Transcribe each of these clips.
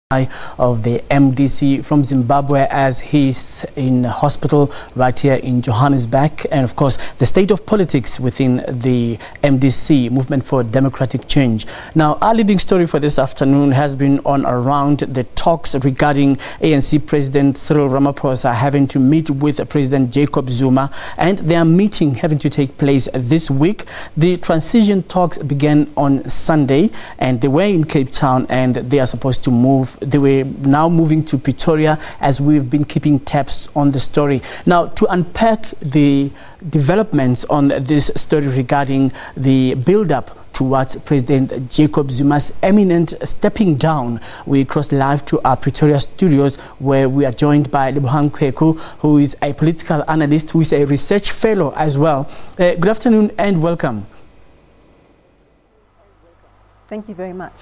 of the MDC from Zimbabwe, as he's in hospital right here in Johannesburg, and of course the state of politics within the MDC, Movement for Democratic Change. Now, our leading story for this afternoon has been on around the talks regarding ANC President Cyril Ramaphosa having to meet with President Jacob Zuma, and their meeting having to take place this week. The transition talks began on Sunday, and they were in Cape Town, and they are supposed to move. They were now moving to Pretoria, as we've been keeping tabs on the story. Now, to unpack the developments on this story regarding the build-up towards President Jacob Zuma's imminent stepping down, we cross live to our Pretoria studios, where we are joined by Lebohang Pheko, who is a political analyst, who is a research fellow as well. Good afternoon and welcome. Thank you very much.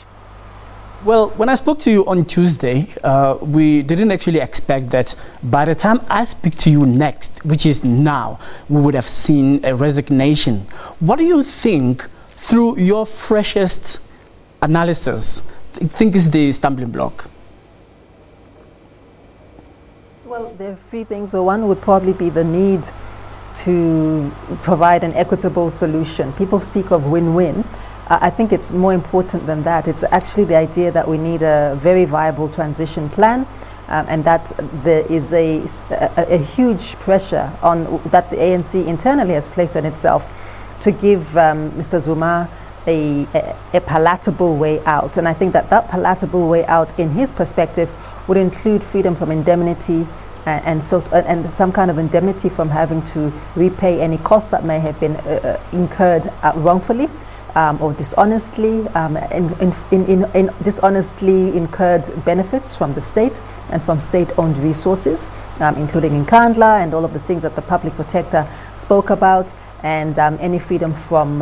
Well, when I spoke to you on Tuesday, we didn't actually expect that by the time I speak to you next, which is now, we would have seen a resignation. What do you think, through your freshest analysis, think is the stumbling block? Well, there are three things. So one would probably be the need to provide an equitable solution. People speak of win-win. I think it's more important than that. It's actually the idea that we need a very viable transition plan, and that there is a huge pressure on that the ANC internally has placed on itself to give Mr. Zuma a palatable way out. And I think that that palatable way out, in his perspective, would include freedom from indemnity, and some kind of indemnity from having to repay any cost that may have been incurred wrongfully. Or dishonestly, in dishonestly incurred benefits from the state and from state-owned resources, including in Nkandla and all of the things that the public protector spoke about, and any freedom from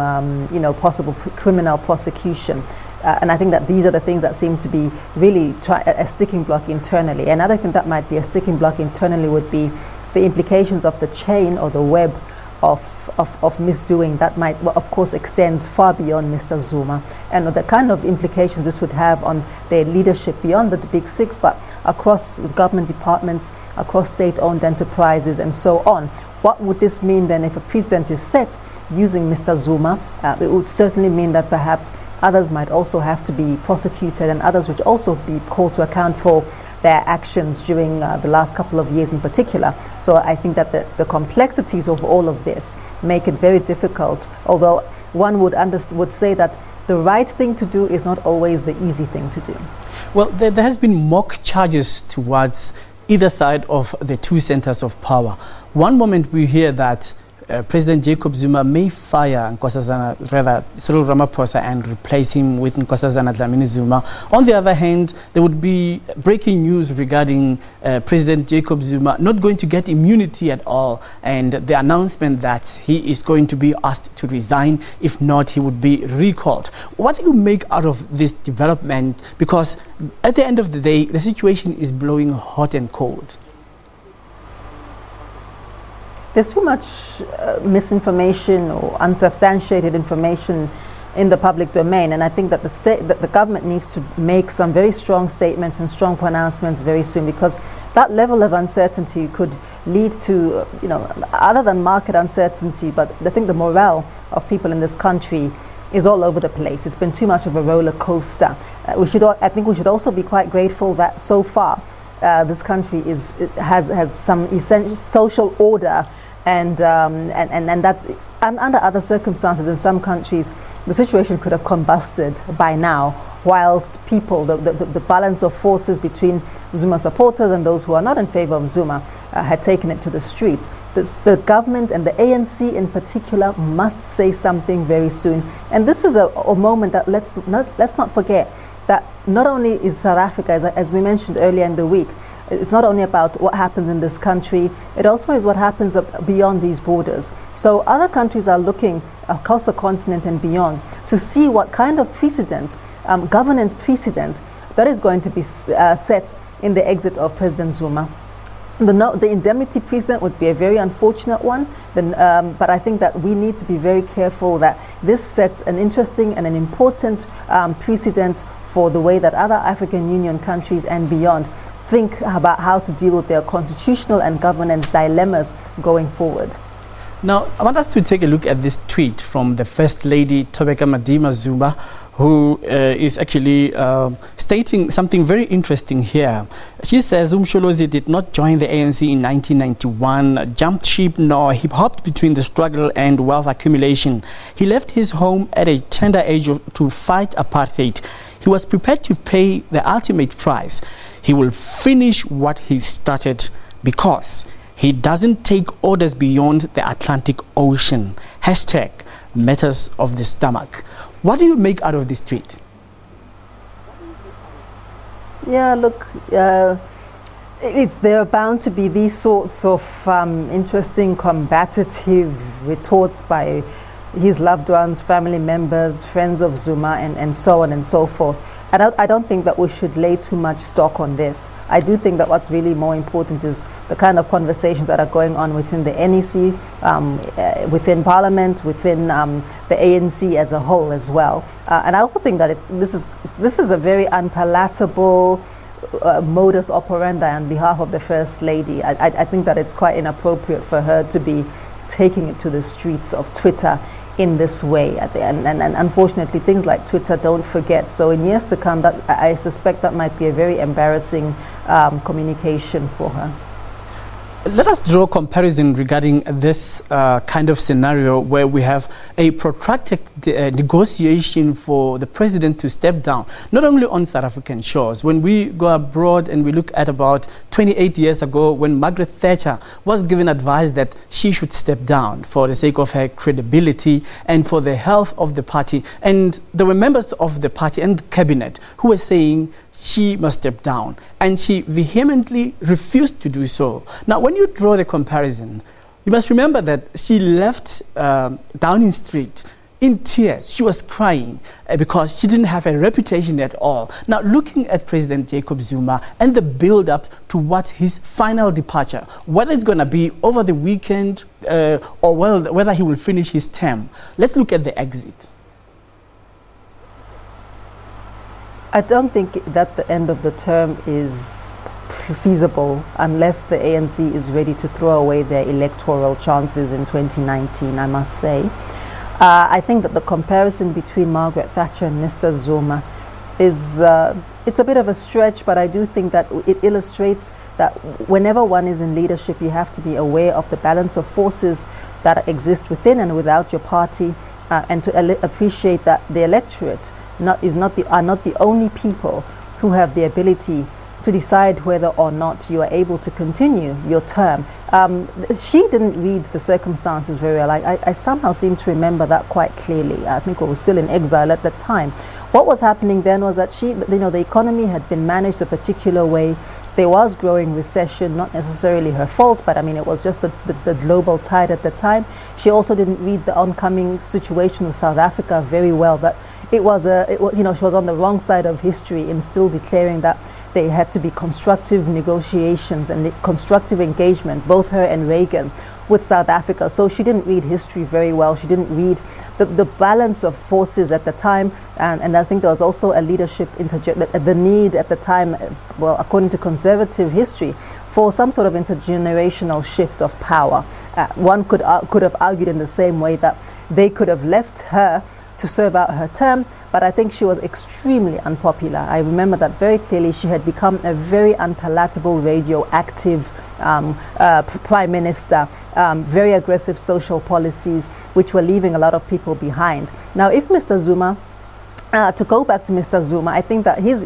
possible criminal prosecution. And I think that these are the things that seem to be really a sticking block internally. Another thing that might be a sticking block internally would be the implications of the chain or the web of misdoing that might, well, of course, extends far beyond Mr. Zuma, and the kind of implications this would have on their leadership beyond the Big Six, but across government departments, across state-owned enterprises, and so on. What would this mean then if a precedent is set using Mr. Zuma? It would certainly mean that perhaps others might also have to be prosecuted, and others would also be called to account for their actions during the last couple of years in particular. So I think that the complexities of all of this make it very difficult, although one would say that the right thing to do is not always the easy thing to do. Well, there has been mock charges towards either side of the two centers of power. One moment we hear that President Jacob Zuma may fire Cyril Ramaphosa and replace him with Nkosazana Dlamini Zuma. On the other hand, there would be breaking news regarding President Jacob Zuma not going to get immunity at all, and the announcement that he is going to be asked to resign. If not, he would be recalled. What do you make out of this development? Because at the end of the day, the situation is blowing hot and cold. There's too much misinformation or unsubstantiated information in the public domain, and I think that the government needs to make some very strong statements and strong pronouncements very soon, because that level of uncertainty could lead to, other than market uncertainty, but I think the morale of people in this country is all over the place. It's been too much of a roller coaster. I think we should also be quite grateful that so far this country has some essential social order, and that under other circumstances in some countries the situation could have combusted by now, whilst people, the balance of forces between Zuma supporters and those who are not in favor of Zuma had taken it to the streets. The government and the ANC in particular must say something very soon, and this is a moment that let's not forget that not only is South Africa, as we mentioned earlier in the week, it's not only about what happens in this country, it also is what happens beyond these borders. So other countries are looking across the continent and beyond to see what kind of precedent, governance precedent, that is going to be set in the exit of President Zuma. The indemnity precedent would be a very unfortunate one, but I think that we need to be very careful that this sets an interesting and an important precedent for the way that other African Union countries and beyond think about how to deal with their constitutional and governance dilemmas going forward. Now, I want us to take a look at this tweet from the First Lady, Thobeka Madima Zuma, who is actually stating something very interesting here. She says Umsholozi did not join the ANC in 1991, jumped ship nor hip-hopped between the struggle and wealth accumulation. He left his home at a tender age to fight apartheid. He was prepared to pay the ultimate price. He will finish what he started because he doesn't take orders beyond the Atlantic Ocean. Hashtag matters of the stomach. What do you make out of this tweet? Yeah, look, there are bound to be these sorts of interesting combative retorts by his loved ones, family members, friends of Zuma, and so on and so forth. I don't think that we should lay too much stock on this. I do think that what's really more important is the kind of conversations that are going on within the NEC, within Parliament, within the ANC as a whole as well. And I also think that this is a very unpalatable modus operandi on behalf of the First Lady. I think that it's quite inappropriate for her to be taking it to the streets of Twitter in this way, and unfortunately things like Twitter don't forget. So in years to come, that I suspect that might be a very embarrassing communication for her. Let us draw a comparison regarding this kind of scenario where we have a protracted negotiation for the president to step down, not only on South African shores. When we go abroad and we look at about 28 years ago when Margaret Thatcher was given advice that she should step down for the sake of her credibility and for the health of the party. And there were members of the party and the cabinet who were saying she must step down, and she vehemently refused to do so. Now, when you draw the comparison, you must remember that she left Downing Street in tears. She was crying because she didn't have a reputation at all. Now, looking at President Jacob Zuma and the build-up to what his final departure, whether it's going to be over the weekend or whether he will finish his term, let's look at the exit. I don't think that the end of the term is feasible unless the ANC is ready to throw away their electoral chances in 2019, I must say. I think that the comparison between Margaret Thatcher and Mr. Zuma is, it's a bit of a stretch, but I do think that it illustrates that whenever one is in leadership, you have to be aware of the balance of forces that exist within and without your party, and to appreciate that the electorate are not the only people who have the ability to decide whether or not you are able to continue your term. She didn't read the circumstances very well. I somehow seem to remember that quite clearly. I think we were still in exile at the time. What was happening then was that the economy had been managed a particular way. There was growing recession, not necessarily her fault, but I mean, it was just the global tide at the time. She also didn't read the oncoming situation with South Africa very well. That she was on the wrong side of history in still declaring that there had to be constructive negotiations and constructive engagement, both her and Reagan, with South Africa. So she didn't read history very well. She didn't read the balance of forces at the time. And I think there was also a leadership, the need at the time, well, according to conservative history, for some sort of intergenerational shift of power. One could have argued in the same way that they could have left her to serve out her term, but I think she was extremely unpopular. I remember that very clearly. She had become a very unpalatable, radioactive prime minister, very aggressive social policies, which were leaving a lot of people behind. Now, if Mr. Zuma, to go back to Mr. Zuma, I think that his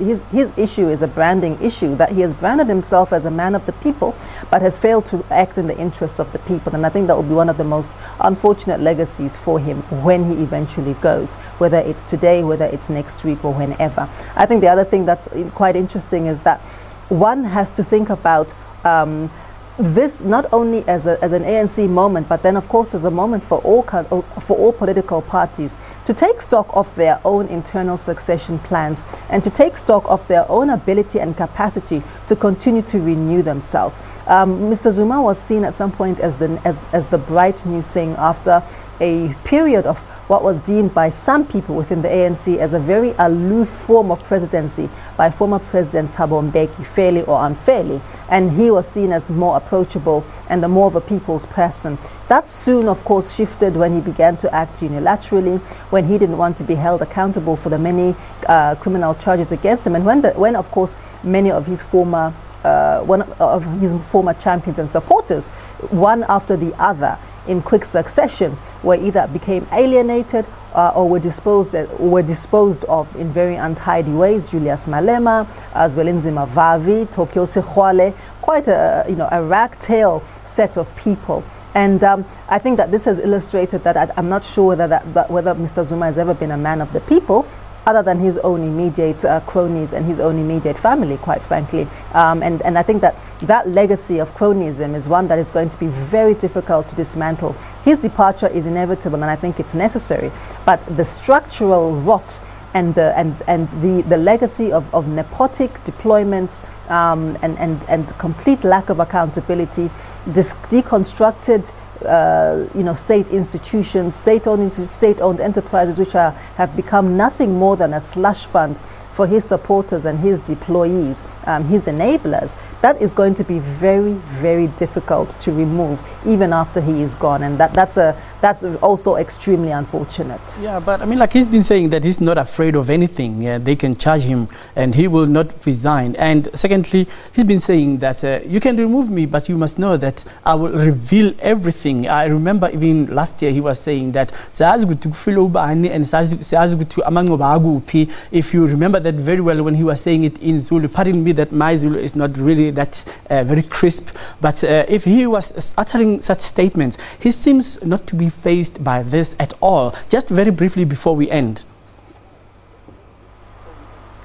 issue is a branding issue, that he has branded himself as a man of the people, but has failed to act in the interest of the people. And I think that will be one of the most unfortunate legacies for him when he eventually goes, whether it's today, whether it's next week, or whenever. I think the other thing that's quite interesting is that one has to think about this not only as an ANC moment, but then of course as a moment for all political parties to take stock of their own internal succession plans and to take stock of their own ability and capacity to continue to renew themselves. Mr. Zuma was seen at some point as the bright new thing after a period of what was deemed by some people within the ANC as a very aloof form of presidency by former President Thabo Mbeki, fairly or unfairly. And he was seen as more approachable and the more of a people's person. That soon, of course, shifted when he began to act unilaterally, when he didn't want to be held accountable for the many criminal charges against him, and when of course, many of his former champions and supporters, one after the other, in quick succession, were either became alienated or were disposed of in very untidy ways. Julius Malema, as well as Nzima Vavi, Tokyo Sekhwale, quite a ragtail set of people. And I think that this has illustrated that I'm not sure whether Mr. Zuma has ever been a man of the people, other than his own immediate cronies and his own immediate family, quite frankly. And I think that legacy of cronyism is one that is going to be very difficult to dismantle. His departure is inevitable, and I think it's necessary. But the structural rot and the legacy of nepotic deployments and complete lack of accountability, deconstructed state institutions, state-owned enterprises, which have become nothing more than a slush fund for his supporters and his deployees, his enablers. That is going to be very, very difficult to remove even after he is gone, and that's also extremely unfortunate. Yeah, but I mean, like, he's been saying that he's not afraid of anything. They can charge him and he will not resign. And secondly, he's been saying that you can remove me, but you must know that I will reveal everything. I remember even last year he was saying that if you remember that very well, when he was saying it in Zulu, pardon me that my Zulu is not really that very crisp, but if he was uttering such statements, he seems not to be faced by this at all. Just very briefly before we end.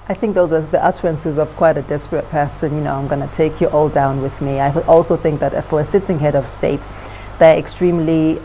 I think those are the utterances of quite a desperate person. I'm going to take you all down with me. I also think that for a sitting head of state, they're extremely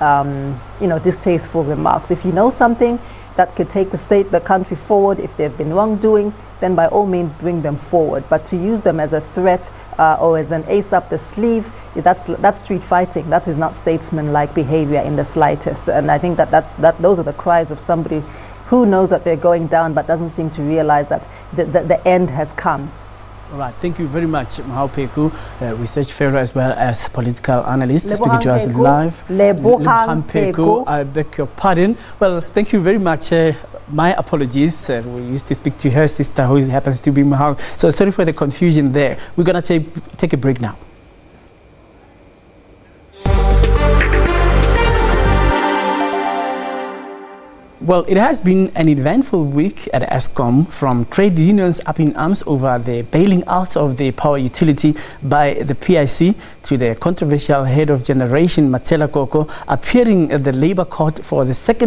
distasteful remarks. If you know something that could take the country forward, if they've been wrongdoing, then by all means bring them forward. But to use them as a threat or as an ace up the sleeve, that's street fighting. That is not statesman-like behavior in the slightest. And I think those are the cries of somebody who knows that they're going down but doesn't seem to realize that the end has come. All right, thank you very much, Lebohang Pheko, research fellow as well as political analyst, speaking to us live. Lebohang Pheko. I beg your pardon. Well, thank you very much. My apologies. We used to speak to her sister, who happens to be Mahal. So sorry for the confusion there. We're going to take a break now. Well, it has been an eventful week at Eskom, from trade unions up in arms over the bailing out of the power utility by the PIC to the controversial head of generation, Matsela Koko, appearing at the Labour Court for the second